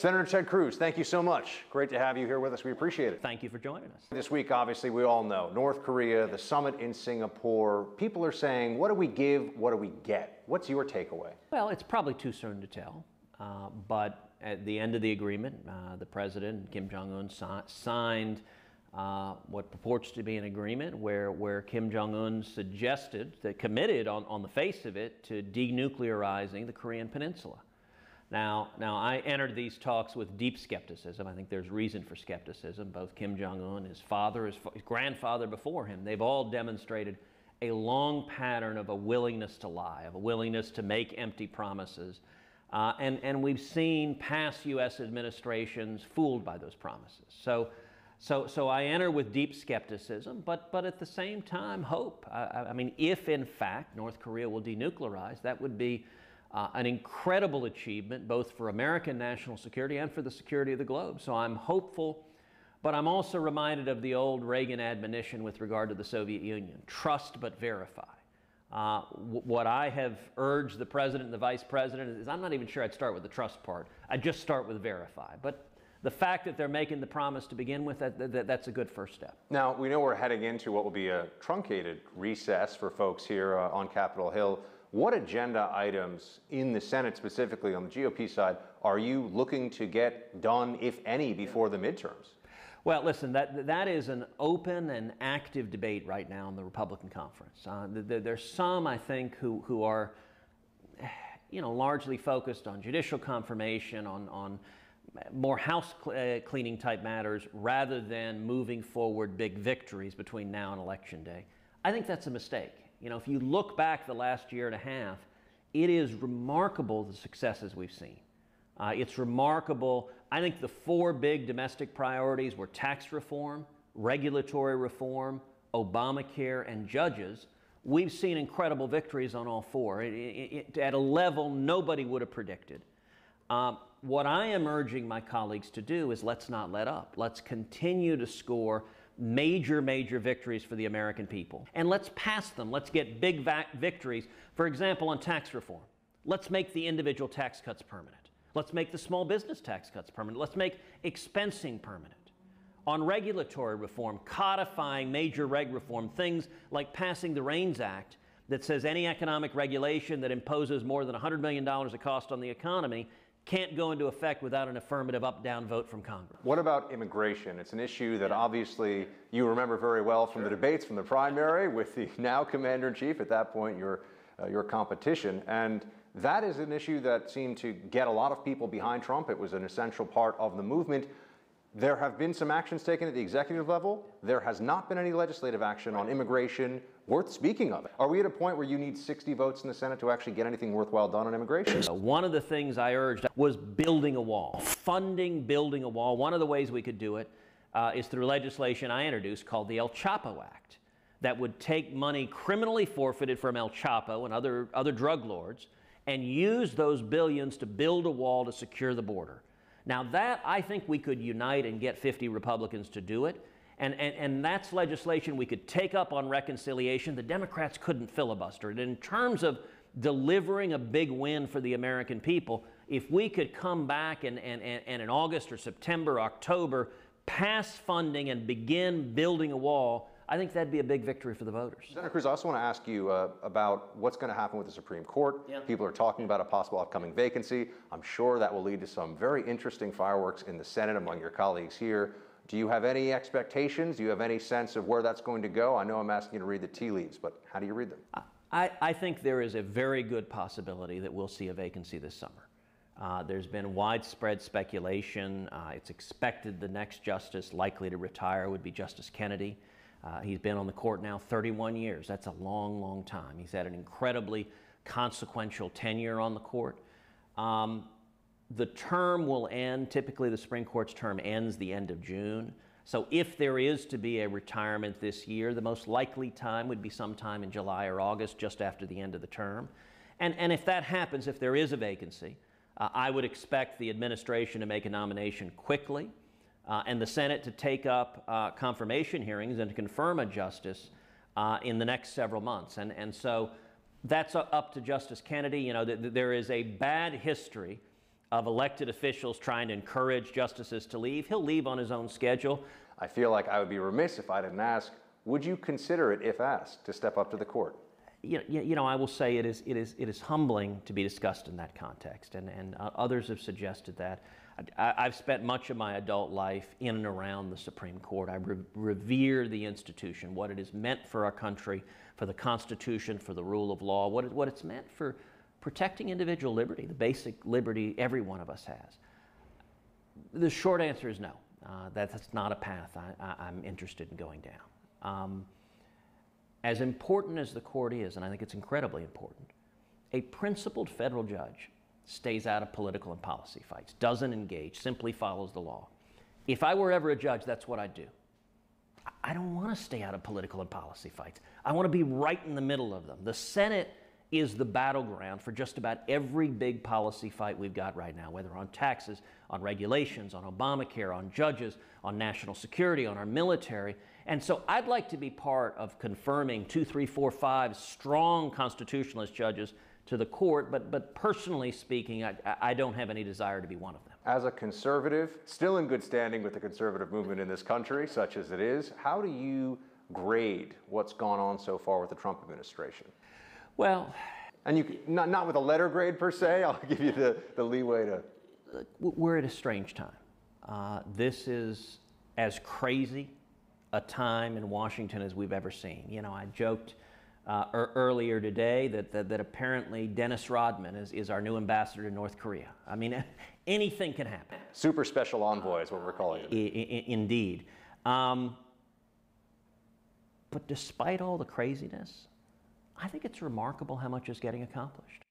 Senator Ted Cruz, thank you so much. Great to have you here with us. We appreciate it. Thank you for joining us. This week, obviously, we all know North Korea, the summit in Singapore. People are saying, what do we give? What do we get? What's your takeaway? Well, it's probably too soon to tell. But at the end of the agreement, the president, Kim Jong-un, signed what purports to be an agreement where Kim Jong-un suggested, that committed on the face of it, to denuclearizing the Korean Peninsula. Now I entered these talks with deep skepticism. I think there's reason for skepticism. Both Kim Jong-un, his father, his grandfather before him, they've all demonstrated a long pattern of a willingness to lie, of a willingness to make empty promises. And we've seen past U.S. administrations fooled by those promises. So I enter with deep skepticism, but at the same time, hope. I mean, if in fact North Korea will denuclearize, that would be an incredible achievement, both for American national security and for the security of the globe. So I'm hopeful, but I'm also reminded of the old Reagan admonition with regard to the Soviet Union: trust but verify. What I have urged the president and the vice president is, I'm not even sure I'd start with the trust part. I'd just start with verify. But the fact that they're making the promise to begin with, that's a good first step. Now, we know we're heading into what will be a truncated recess for folks here on Capitol Hill. What agenda items in the Senate, specifically on the GOP side, are you looking to get done, if any, before the midterms? Well, listen, that is an open and active debate right now in the Republican conference. There's some, I think, who are, largely focused on judicial confirmation, on more house cleaning type matters, rather than moving forward big victories between now and Election Day. I think that's a mistake. If you look back the last year and a half, it is remarkable the successes we've seen. It's remarkable. I think the four big domestic priorities were tax reform, regulatory reform, Obamacare, and judges. We've seen incredible victories on all four at a level nobody would have predicted. What I am urging my colleagues to do is let's not let up. Let's continue to score major victories for the American people. And let's pass them. Let's get big victories. For example, on tax reform. Let's make the individual tax cuts permanent. Let's make the small business tax cuts permanent. Let's make expensing permanent. On regulatory reform, codifying major reg reform, things like passing the REINS Act that says any economic regulation that imposes more than $100 million of cost on the economy can't go into effect without an affirmative up-down vote from Congress. What about immigration? It's an issue that obviously you remember very well from the debates from the primary with the now Commander-in-Chief, at that point your competition. And that is an issue that seemed to get a lot of people behind Trump. It was an essential part of the movement. There have been some actions taken at the executive level. There has not been any legislative action on immigration worth speaking of. Are we at a point where you need 60 votes in the Senate to actually get anything worthwhile done on immigration? One of the things I urged was building a wall, funding building a wall. One of the ways we could do it is through legislation I introduced called the El Chapo Act, that would take money criminally forfeited from El Chapo and other drug lords and use those billions to build a wall to secure the border. Now that, I think we could unite and get 50 Republicans to do it. And that's legislation we could take up on reconciliation. The Democrats couldn't filibuster it. In terms of delivering a big win for the American people, if we could come back and in August or September, October, pass funding and begin building a wall, I think that'd be a big victory for the voters. Senator Cruz, I also want to ask you about what's going to happen with the Supreme Court. Yep. People are talking about a possible upcoming vacancy. I'm sure that will lead to some very interesting fireworks in the Senate among your colleagues here. Do you have any expectations? Do you have any sense of where that's going to go? I know I'm asking you to read the tea leaves, but how do you read them? I think there is a very good possibility that we'll see a vacancy this summer. There's been widespread speculation. It's expected the next justice likely to retire would be Justice Kennedy. He's been on the court now 31 years. That's a long time. He's had an incredibly consequential tenure on the court. The term will end, typically the Supreme Court's term ends the end of June. So if there is to be a retirement this year, the most likely time would be sometime in July or August, just after the end of the term. And if that happens, if there is a vacancy, I would expect the administration to make a nomination quickly. And the Senate to take up confirmation hearings and to confirm a justice in the next several months. And so that's up to Justice Kennedy. You know, there is a bad history of elected officials trying to encourage justices to leave. He'll leave on his own schedule. I feel like I would be remiss if I didn't ask, would you consider it, if asked, to step up to the court? I will say it is humbling to be discussed in that context, and others have suggested that. I've spent much of my adult life in and around the Supreme Court. I revere the institution, what it has meant for our country, for the Constitution, for the rule of law, what it's meant for protecting individual liberty, the basic liberty every one of us has. The short answer is no. That's not a path I'm interested in going down. As important as the court is, and I think it's incredibly important, a principled federal judge stays out of political and policy fights, doesn't engage, simply follows the law. If I were ever a judge, that's what I'd do. I don't want to stay out of political and policy fights. I want to be right in the middle of them. The Senate is the battleground for just about every big policy fight we've got right now, whether on taxes, on regulations, on Obamacare, on judges, on national security, on our military. And so I'd like to be part of confirming 2, 3, 4, 5 strong constitutionalist judges to the court, but personally speaking, I don't have any desire to be one of them. As a conservative, still in good standing with the conservative movement in this country, such as it is, how do you grade what's gone on so far with the Trump administration? Well, and you not with a letter grade per se, I'll give you the leeway to... We're at a strange time. This is as crazy a time in Washington as we've ever seen. I joked earlier today that apparently Dennis Rodman is our new ambassador to North Korea. I mean, anything can happen. Super special envoy is what we're calling it. Indeed. But despite all the craziness, I think it's remarkable how much is getting accomplished.